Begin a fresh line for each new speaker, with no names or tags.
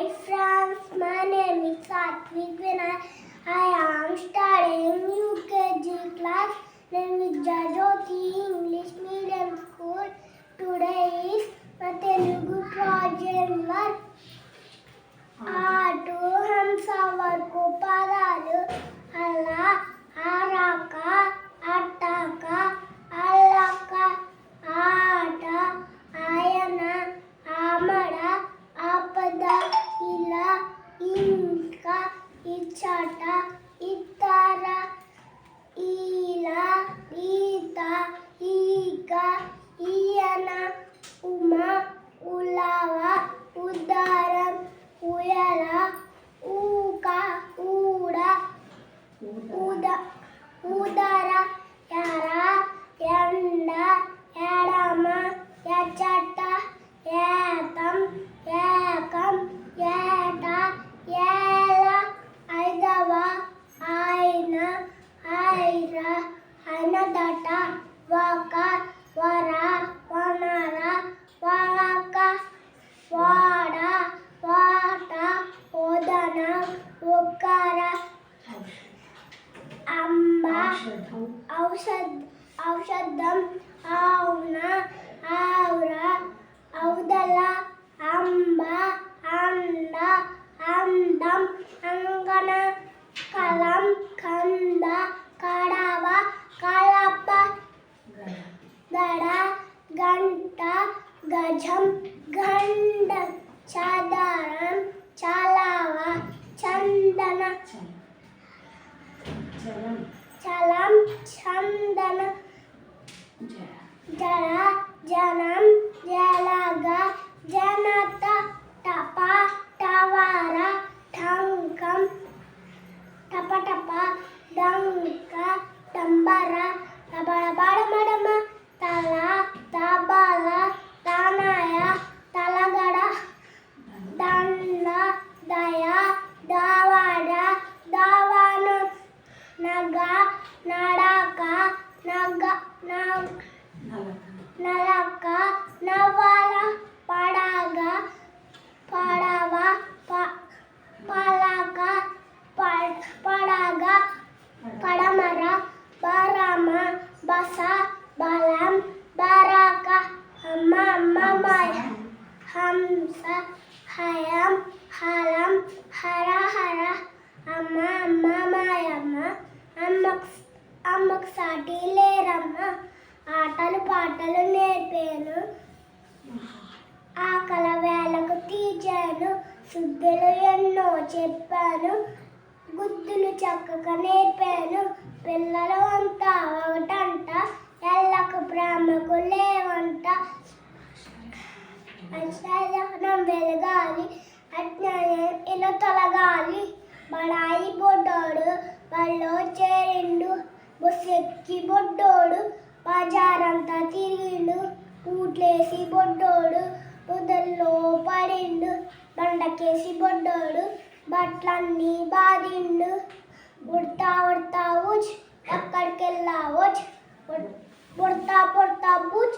Hi friends, my name is Satvik Vinay. I am studying UKG class in Vidyajyoti English Medium School. Today is my Telugu project work. ఆటు హంస వరకు పదాలు అలా ఆరాక అట్టాక అల్లక ఆట ఆయన ఆమడ ఆపద ఇలా ఇంకా ఇచ్చట ఇతర ఇలా ఈత ఈక ఈయన ఉమా ఉలావ ఉదారం ఉయల ఊక ఊడ ఉదర ఎర ఎండ ఎడమ ఎచ్చట ఏతం ఏకం ఏట ఏల ఐదవ ఆయన ఐర అయినదట వక వర వనర వరక వాడ వాట ఓదన ఒక్కర అంబ ఔషధం అవున ఆవుర ఔదల అంబ అండ అందం అంగన కలం కంద కడవ కలప గడ గంట గజం గండ చదరం చలవ చందన చలం చందన జడ జనం జలగ జనత టప టవర ఢంకం టప టప డంక డంబర డబడబడమడమ తల తబల తనయ తలగడ దండ దయ దవడ దవన నగ నడక నగ నలక నవల పడగ పడవ పలక పడగ పడమర బరమ బస బలం బరక మమయ హంస హయం హలం హర హర అమ్మ అమ్మమయమ్మ అమ్మకు సాటి లేరమ్మ ఆటలు పాటలు నేర్పాను ఆకల వేలకు తీర్చాను శుద్ధులు ఎన్నో చెప్పాను గుద్దులు చక్కగా నేర్పాను పిల్లలు అంతా ఒకటంట ఎల్లకు ప్రేమకు లేవంట అజ్ఞానం వెలగాలి అజ్ఞానం ఇలా తొలగాలి బడాయి బొడ్డోడు బళ్ళో చేరిండు బొస్సెక్కి బొడ్డోడు బజారంతా తిరిగిండు ఊట్లేసి బొడ్డోడు పొదల్లో పడిండు బండకేసి బొడ్డోడు బట్లన్నీ బాదిండు ఉడతా ఉడతా ఊచ్ ఎక్కడికెళ్ళా వచ్చు ఉడతా పొడతా బూచ్